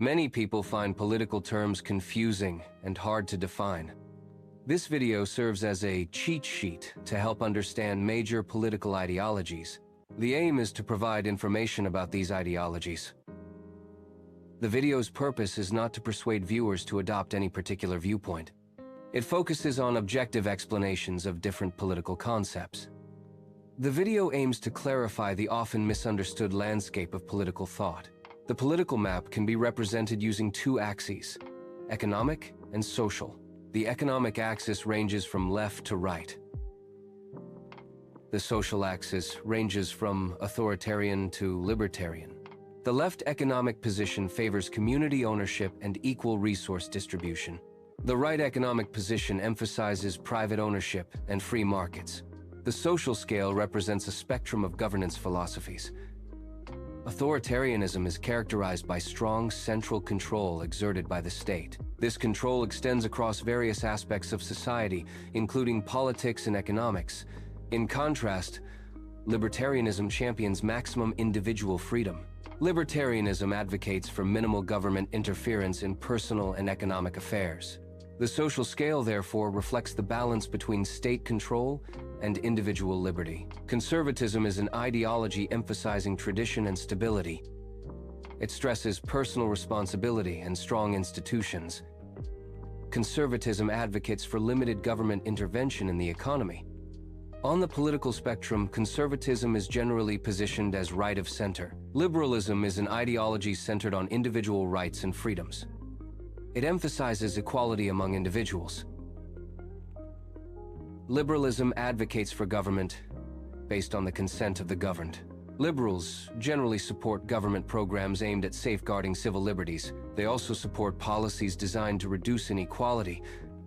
Many people find political terms confusing and hard to define. This video serves as a cheat sheet to help understand major political ideologies. The aim is to provide information about these ideologies. The video's purpose is not to persuade viewers to adopt any particular viewpoint. It focuses on objective explanations of different political concepts. The video aims to clarify the often misunderstood landscape of political thought. The political map can be represented using two axes, economic and social. The economic axis ranges from left to right. The social axis ranges from authoritarian to libertarian. The left economic position favors community ownership and equal resource distribution. The right economic position emphasizes private ownership and free markets. The social scale represents a spectrum of governance philosophies. Authoritarianism is characterized by strong central control exerted by the state. This control extends across various aspects of society, including politics and economics. In contrast, libertarianism champions maximum individual freedom. Libertarianism advocates for minimal government interference in personal and economic affairs. The social scale, therefore, reflects the balance between state control and individual liberty. Conservatism is an ideology emphasizing tradition and stability. It stresses personal responsibility and strong institutions. Conservatism advocates for limited government intervention in the economy. On the political spectrum, conservatism is generally positioned as right of center. Liberalism is an ideology centered on individual rights and freedoms. It emphasizes equality among individuals. Liberalism advocates for government based on the consent of the governed. Liberals generally support government programs aimed at safeguarding civil liberties. They also support policies designed to reduce inequality,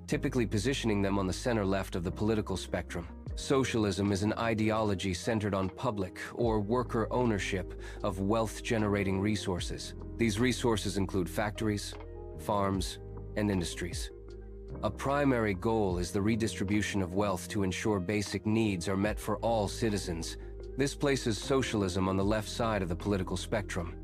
typically positioning them on the center-left of the political spectrum. Socialism is an ideology centered on public or worker ownership of wealth-generating resources. These resources include factories, farms, and industries. A primary goal is the redistribution of wealth to ensure basic needs are met for all citizens. This places socialism on the left side of the political spectrum.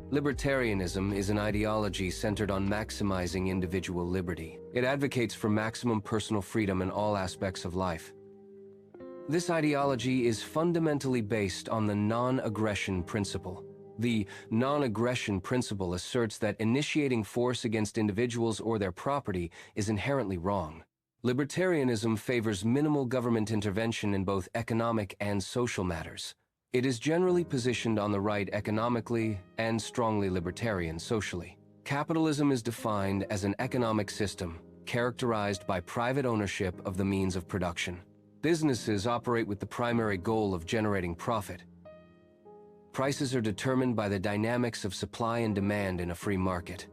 Libertarianism is an ideology centered on maximizing individual liberty. It advocates for maximum personal freedom in all aspects of life. This ideology is fundamentally based on the non-aggression principle. The non-aggression principle asserts that initiating force against individuals or their property is inherently wrong. Libertarianism favors minimal government intervention in both economic and social matters. It is generally positioned on the right economically and strongly libertarian socially. Capitalism is defined as an economic system characterized by private ownership of the means of production. Businesses operate with the primary goal of generating profit. Prices are determined by the dynamics of supply and demand in a free market.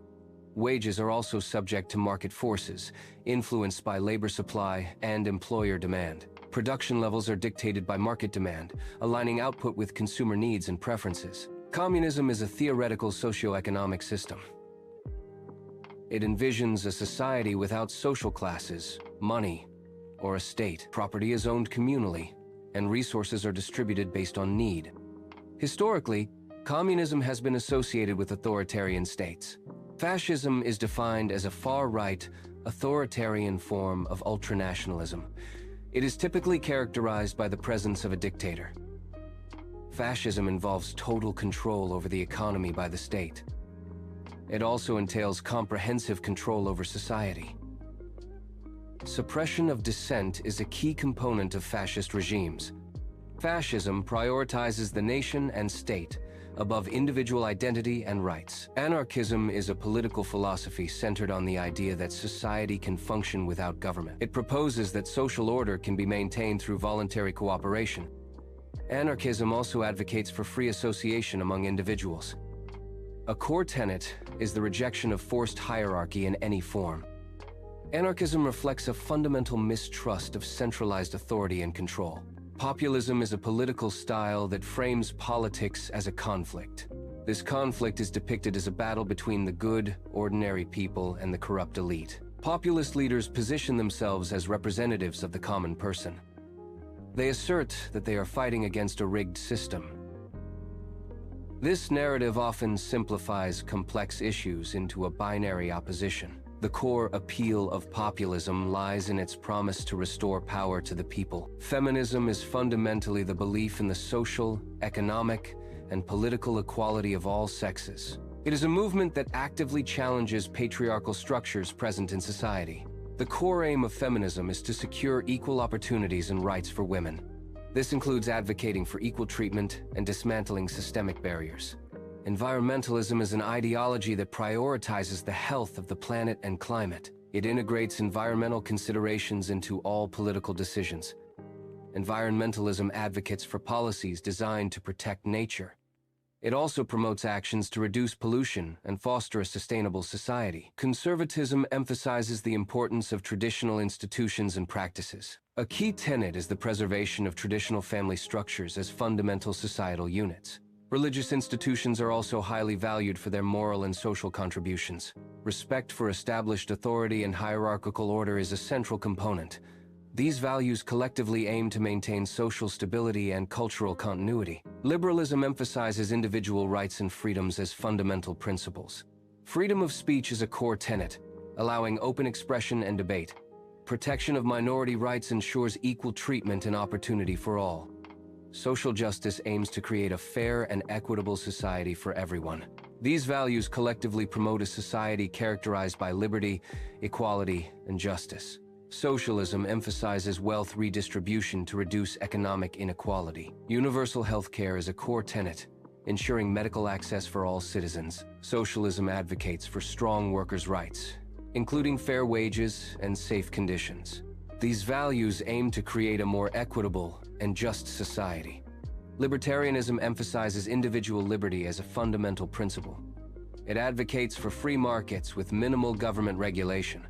Wages are also subject to market forces, influenced by labor supply and employer demand. Production levels are dictated by market demand, aligning output with consumer needs and preferences. Communism is a theoretical socio-economic system. It envisions a society without social classes, money, or a state. Property is owned communally, and resources are distributed based on need. Historically, communism has been associated with authoritarian states. Fascism is defined as a far-right, authoritarian form of ultranationalism. It is typically characterized by the presence of a dictator. Fascism involves total control over the economy by the state. It also entails comprehensive control over society. Suppression of dissent is a key component of fascist regimes. Fascism prioritizes the nation and state above individual identity and rights. Anarchism is a political philosophy centered on the idea that society can function without government. It proposes that social order can be maintained through voluntary cooperation. Anarchism also advocates for free association among individuals. A core tenet is the rejection of forced hierarchy in any form. Anarchism reflects a fundamental mistrust of centralized authority and control. Populism is a political style that frames politics as a conflict. This conflict is depicted as a battle between the good, ordinary people and the corrupt elite. Populist leaders position themselves as representatives of the common person. They assert that they are fighting against a rigged system. This narrative often simplifies complex issues into a binary opposition. The core appeal of populism lies in its promise to restore power to the people. Feminism is fundamentally the belief in the social, economic, and political equality of all sexes. It is a movement that actively challenges patriarchal structures present in society. The core aim of feminism is to secure equal opportunities and rights for women. This includes advocating for equal treatment and dismantling systemic barriers. Environmentalism is an ideology that prioritizes the health of the planet and climate. It integrates environmental considerations into all political decisions. Environmentalism advocates for policies designed to protect nature. It also promotes actions to reduce pollution and foster a sustainable society. Conservatism emphasizes the importance of traditional institutions and practices. A key tenet is the preservation of traditional family structures as fundamental societal units. Religious institutions are also highly valued for their moral and social contributions. Respect for established authority and hierarchical order is a central component. These values collectively aim to maintain social stability and cultural continuity. Liberalism emphasizes individual rights and freedoms as fundamental principles. Freedom of speech is a core tenet, allowing open expression and debate. Protection of minority rights ensures equal treatment and opportunity for all. Social justice aims to create a fair and equitable society for everyone. These values collectively promote a society characterized by liberty, equality, and justice. Socialism emphasizes wealth redistribution to reduce economic inequality. Universal health care is a core tenet, ensuring medical access for all citizens. Socialism advocates for strong workers' rights, including fair wages and safe conditions. These values aim to create a more equitable and just society. Libertarianism emphasizes individual liberty as a fundamental principle. It advocates for free markets with minimal government regulation.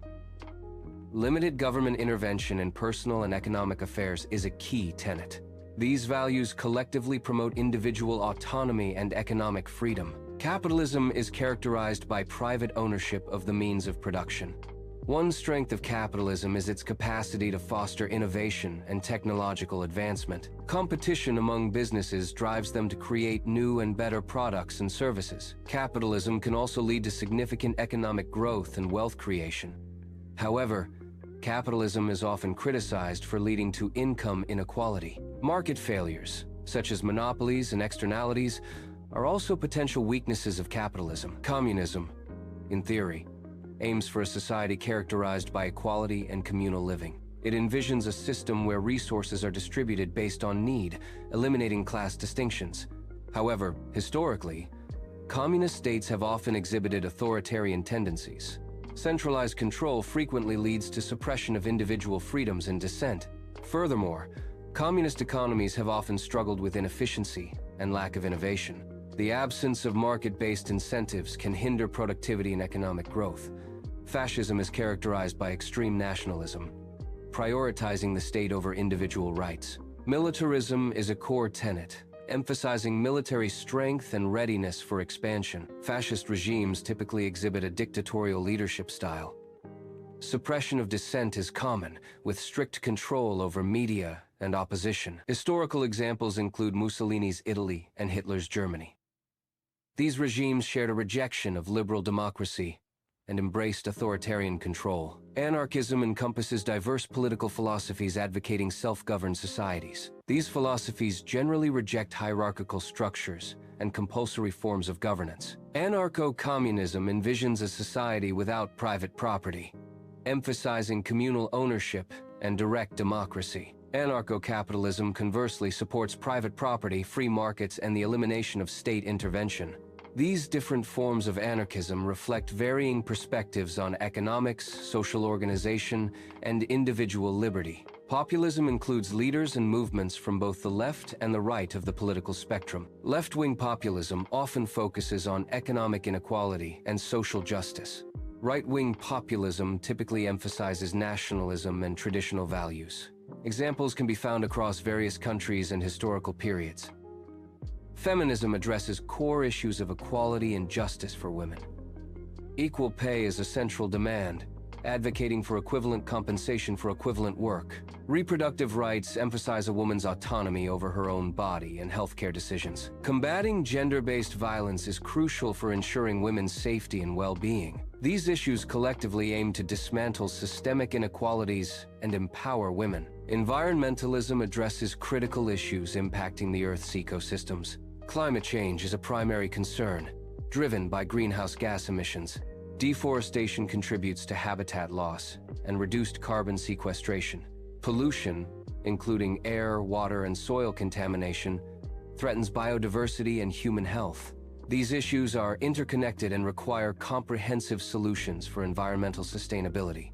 Limited government intervention in personal and economic affairs is a key tenet. These values collectively promote individual autonomy and economic freedom. Capitalism is characterized by private ownership of the means of production. One strength of capitalism is its capacity to foster innovation and technological advancement. Competition among businesses drives them to create new and better products and services. Capitalism can also lead to significant economic growth and wealth creation. However, capitalism is often criticized for leading to income inequality. Market failures, such as monopolies and externalities, are also potential weaknesses of capitalism. Communism, in theory, aims for a society characterized by equality and communal living. It envisions a system where resources are distributed based on need, eliminating class distinctions. However, historically, communist states have often exhibited authoritarian tendencies. Centralized control frequently leads to suppression of individual freedoms and dissent. Furthermore, communist economies have often struggled with inefficiency and lack of innovation. The absence of market-based incentives can hinder productivity and economic growth. Fascism is characterized by extreme nationalism, prioritizing the state over individual rights. Militarism is a core tenet, emphasizing military strength and readiness for expansion. Fascist regimes typically exhibit a dictatorial leadership style. Suppression of dissent is common, with strict control over media and opposition. Historical examples include Mussolini's Italy and Hitler's Germany. These regimes shared a rejection of liberal democracy and embraced authoritarian control. Anarchism encompasses diverse political philosophies advocating self-governed societies. These philosophies generally reject hierarchical structures and compulsory forms of governance. Anarcho-communism envisions a society without private property, emphasizing communal ownership and direct democracy. Anarcho-capitalism conversely supports private property, free markets, and the elimination of state intervention. These different forms of anarchism reflect varying perspectives on economics, social organization, and individual liberty. Populism includes leaders and movements from both the left and the right of the political spectrum. Left-wing populism often focuses on economic inequality and social justice. Right-wing populism typically emphasizes nationalism and traditional values. Examples can be found across various countries and historical periods. Feminism addresses core issues of equality and justice for women. Equal pay is a central demand, advocating for equivalent compensation for equivalent work. Reproductive rights emphasize a woman's autonomy over her own body and healthcare decisions. Combating gender-based violence is crucial for ensuring women's safety and well-being. These issues collectively aim to dismantle systemic inequalities and empower women. Environmentalism addresses critical issues impacting the Earth's ecosystems. Climate change is a primary concern, driven by greenhouse gas emissions. Deforestation contributes to habitat loss and reduced carbon sequestration. Pollution, including air, water, and soil contamination, threatens biodiversity and human health. These issues are interconnected and require comprehensive solutions for environmental sustainability.